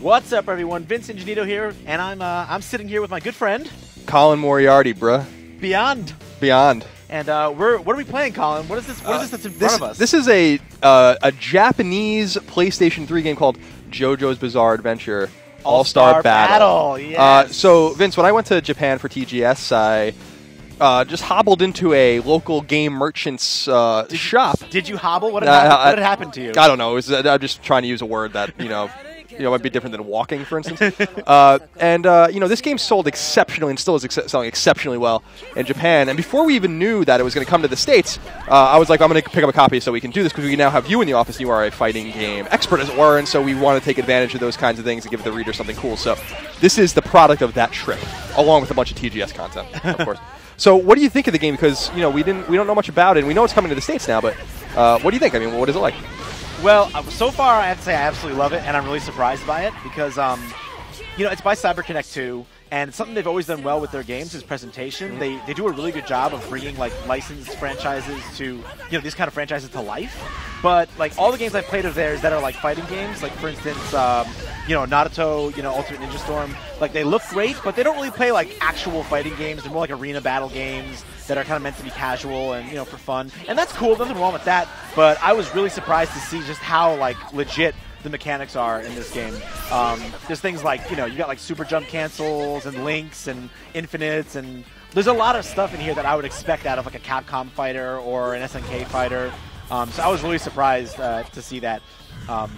What's up, everyone? Vince Ingenito here, and I'm sitting here with my good friend Colin Moriarty, bruh. Beyond. And what are we playing, Colin? What is this? What is this that's in front of us? This is a Japanese PlayStation 3 game called JoJo's Bizarre Adventure All-Star Battle. Yes. So, Vince, when I went to Japan for TGS, I just hobbled into a local game merchant's shop. Did you hobble? What had happened to you? I don't know. I'm just trying to use a word that, might be different than walking, for instance. This game sold exceptionally and still is selling exceptionally well in Japan. And before we even knew that it was going to come to the States, I was like, I'm going to pick up a copy so we can do this because we now have you in the office and you are a fighting game expert, as it were. And so we want to take advantage of those kinds of things and give the reader something cool. So this is the product of that trip, along with a bunch of TGS content, of course. So what do you think of the game? Because, we don't know much about it, and we know it's coming to the States now, but what do you think? I mean, what is it like? Well, so far I have to say I absolutely love it, and I'm really surprised by it because, it's by CyberConnect 2, and something they've always done well with their games is presentation. They do a really good job of bringing licensed franchises to these kind of franchises to life. But all the games I've played of theirs that are fighting games, for instance, Naruto, Ultimate Ninja Storm, they look great, but they don't really play actual fighting games. They're more arena battle games that are kind of meant to be casual and for fun, and that's cool. Nothing wrong with that. But I was really surprised to see just how legit the mechanics are in this game. There's things you got super jump cancels and links and infinites, and there's a lot of stuff in here that I would expect out of a Capcom fighter or an SNK fighter. So I was really surprised to see that.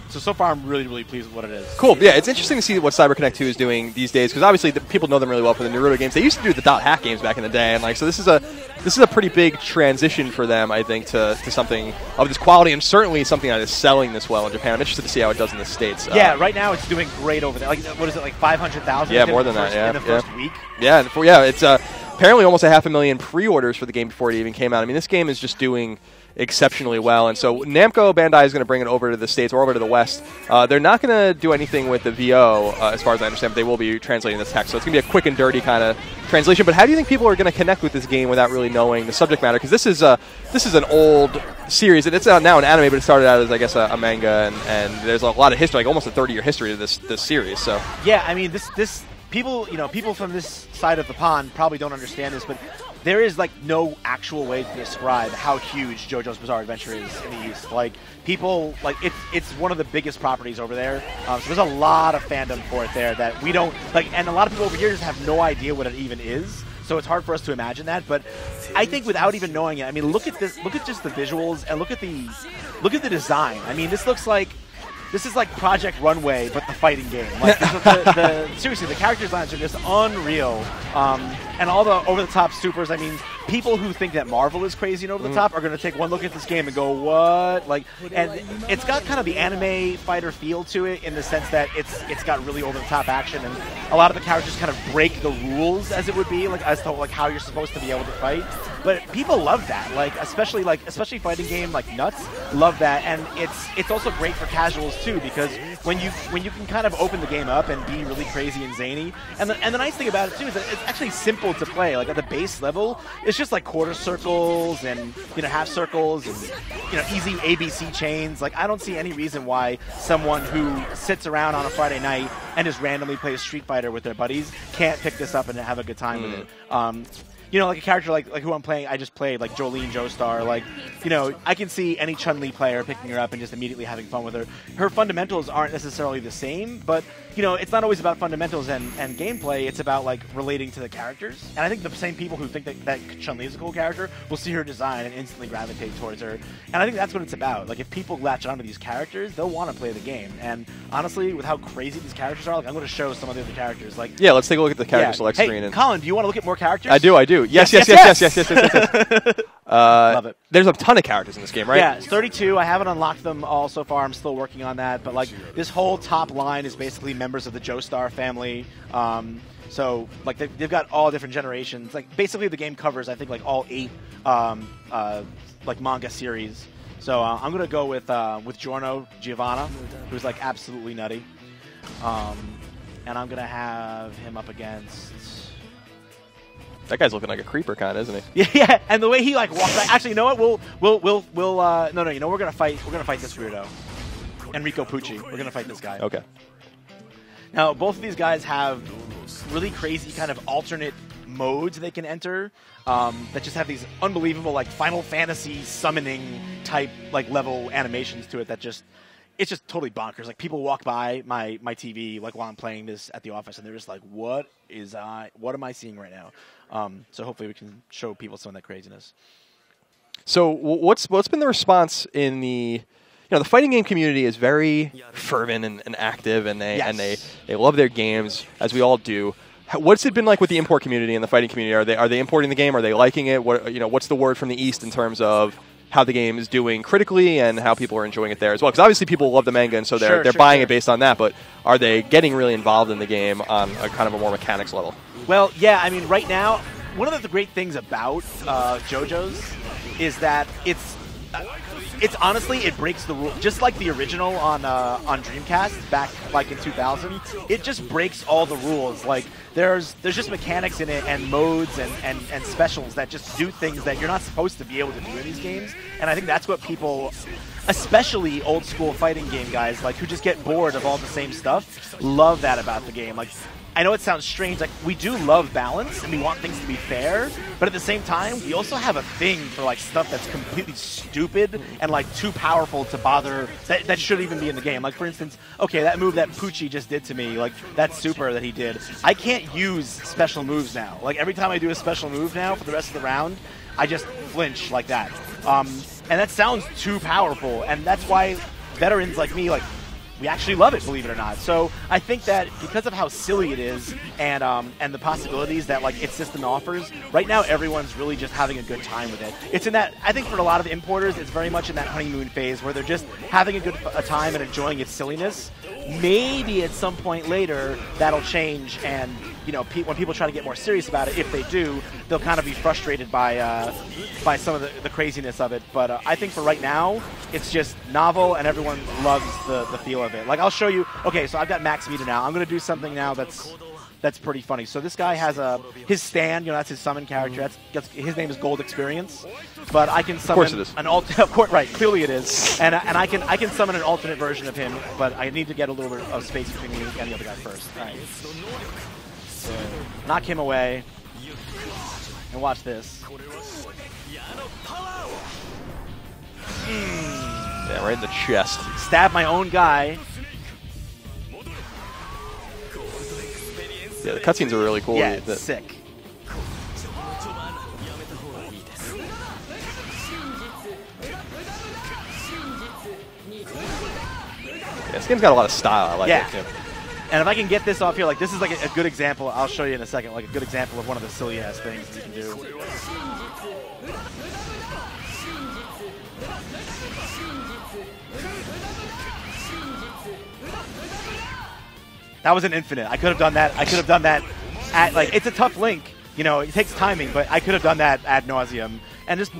So far, I'm really, really pleased with what it is. Cool. Yeah, it's interesting to see what CyberConnect 2 is doing these days because obviously people know them really well for the Naruto games. They used to do the dot hack games back in the day, and so this is a pretty big transition for them, I think, to something of this quality and certainly something that is selling this well in Japan. I'm interested to see how it does in the States. Yeah, right now it's doing great over there. What is it, 500,000? Yeah, more than that. Yeah, in the first week. Yeah, it's apparently almost 500,000 pre-orders for the game before it even came out. I mean, this game is just doing exceptionally well, and so Namco Bandai is going to bring it over to the States or over to the West. They're not going to do anything with the VO, as far as I understand, but they will be translating the text, so it's going to be a quick and dirty kind of translation. But how do you think people are going to connect with this game without really knowing the subject matter? Because this is an old series, and it's now an anime, but it started out as, I guess, a manga, and there's a lot of history, almost a 30-year history to this series. So yeah, I mean, this people from this side of the pond probably don't understand this, but there is no actual way to describe how huge JoJo's Bizarre Adventure is in the East. People it's one of the biggest properties over there. So there's a lot of fandom for it there that we don't and a lot of people over here just have no idea what it even is. So it's hard for us to imagine that. But I think without even knowing it, I mean, look at this. Look at just the visuals and look at the design. I mean, this looks like. This is like Project Runway, but the fighting game. Seriously, the character designs are just unreal. And all the over-the-top supers, I mean, people who think that Marvel is crazy and over-the-top are going to take one look at this game and go, what? And it's got kind of the anime fighter feel to it in the sense that it's got really over-the-top action, and a lot of the characters kind of break the rules, as it would be, as to how you're supposed to be able to fight. But people love that, especially fighting game nuts love that, and it's also great for casuals too, because when you can kind of open the game up and be really crazy and zany, and the nice thing about it too is that it's actually simple to play. At the base level, it's just quarter circles and half circles and easy ABC chains. I don't see any reason why someone who sits around on a Friday night and just randomly plays Street Fighter with their buddies can't pick this up and have a good time with it. A character like who I'm playing, I just played, Jolene Joestar. I can see any Chun-Li player picking her up and just immediately having fun with her. Her fundamentals aren't necessarily the same, but, it's not always about fundamentals and gameplay. It's about, relating to the characters. And I think the same people who think that Chun-Li is a cool character will see her design and instantly gravitate towards her. And I think that's what it's about. If people latch onto these characters, they'll want to play the game. And honestly, with how crazy these characters are, I'm going to show some of the other characters. Yeah, let's take a look at the character select screen. And Colin, do you want to look at more characters? I do. Yes. Love it. There's a ton of characters in this game, right? Yeah, it's 32. I haven't unlocked them all so far. I'm still working on that. But this whole top line is basically members of the Joestar family. So they've got all different generations. Basically the game covers, I think, all 8 manga series. So I'm gonna go with Giorno Giovanna, who's absolutely nutty. And I'm gonna have him up against. That guy's looking like a creeper kind of, isn't he? Yeah, and the way he walks back. Actually, you know what? We're gonna fight this weirdo, Enrico Pucci. We're gonna fight this guy. Okay. Now, both of these guys have really crazy kind of alternate modes they can enter that just have these unbelievable like Final Fantasy summoning type like level animations to it that just it's just totally bonkers. Like people walk by my TV like while I'm playing this at the office and they're just like, what am I seeing right now? So hopefully we can show people some of that craziness. So what's been the response in the the fighting game community is very fervent and active, and they love their games, as we all do. What's it been like with the import community and the fighting community? Are they importing the game? Are they liking it? What's the word from the East in terms of how the game is doing critically and how people are enjoying it there as well? Because obviously people love the manga, and so they're buying it based on that. But are they getting really involved in the game on a kind of a more mechanics level? Well, yeah. I mean, right now, one of the great things about JoJo's is that it's honestly, it breaks the rule. Just like the original on Dreamcast back like in 2000, it just breaks all the rules. Like there's just mechanics in it and modes and specials that just do things that you're not supposed to be able to do in these games. And I think that's what people, especially old school fighting game guys, like who just get bored of all the same stuff, love that about the game. Like, I know it sounds strange, like we do love balance and we want things to be fair, but at the same time, we also have a thing for like stuff that's completely stupid and like too powerful to bother, that shouldn't even be in the game. Like for instance, okay, that move that Pucci just did to me, like that super that he did, I can't use special moves now. Like every time I do a special move now for the rest of the round, I just flinch like that. And that sounds too powerful, and that's why veterans like me, like, we actually love it, believe it or not. So I think that because of how silly it is and the possibilities that like its system offers, right now everyone's really just having a good time with it. It's in that, I think for a lot of importers, it's very much in that honeymoon phase where they're just having a time and enjoying its silliness. Maybe at some point later that'll change, and when people try to get more serious about it, if they do, they'll kind of be frustrated by some of the craziness of it. But I think for right now, it's just novel, and everyone loves the feel of it. Like I'll show you. Okay, so I've got Max Vita now. I'm going to do something now that's pretty funny. So this guy has his stand. That's his summon character. His name is Gold Experience. But I can summon an of course, right? Clearly it is. And I can summon an alternate version of him. But I need to get a little bit of space between me and the other guy first. All right. So knock him away. And watch this. Yeah, right in the chest. Stab my own guy. Yeah, the cutscenes are really cool. Yeah, it's sick. Yeah, this game's got a lot of style. I like it too. And if I can get this off here, like this is like a good example. I'll show you in a second. Like a good example of one of the silly ass things you can do. That was an infinite. I could have done that. I could have done that at, like, it's a tough link. It takes timing, but I could have done that ad nauseum. And just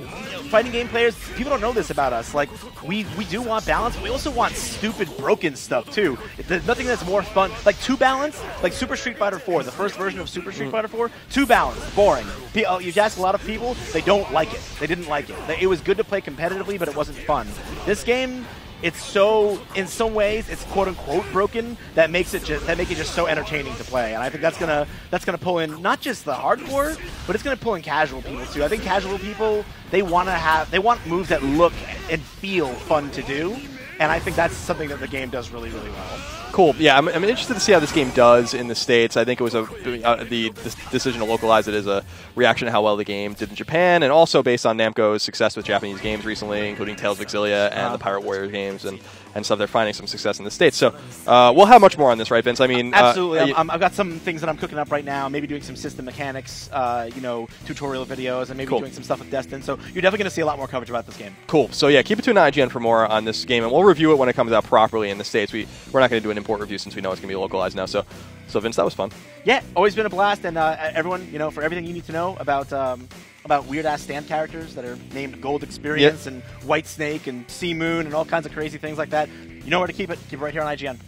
fighting game players, people don't know this about us. Like, we do want balance, but we also want stupid, broken stuff, too. There's nothing that's more fun. Like, 2 balance, like Super Street Fighter 4, the first version of Super Street Fighter 4, 2 balance, boring. You ask a lot of people, they don't like it. They didn't like it. It was good to play competitively, but it wasn't fun. This game, it's so, in some ways, it's quote unquote broken that make it just so entertaining to play. And I think that's gonna pull in not just the hardcore, but it's gonna pull in casual people too. I think casual people, they want moves that look and feel fun to do, and I think that's something that the game does really, really well. Cool. Yeah, I'm interested to see how this game does in the States. I think it was the decision to localize it as a reaction to how well the game did in Japan, and also based on Namco's success with Japanese games recently, including Tales of Exilia and the Pirate Warriors games and stuff. They're finding some success in the States. So we'll have much more on this, right, Vince? I mean, absolutely. I've got some things that I'm cooking up right now. Maybe doing some system mechanics, tutorial videos, and maybe doing some stuff with Destin. So you're definitely going to see a lot more coverage about this game. Cool. So yeah, keep it tuned to IGN for more on this game, and we'll review it when it comes out properly in the States. We're not going to do an import review since we know it's going to be localized now. So Vince, that was fun. Yeah, always been a blast, and everyone, for everything you need to know about weird-ass stand characters that are named Gold Experience and White Snake and Sea Moon and all kinds of crazy things like that, you know where to keep it. Keep it right here on IGN.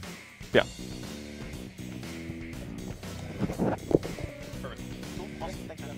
Yeah. Perfect. Cool. Awesome. Thanks for that.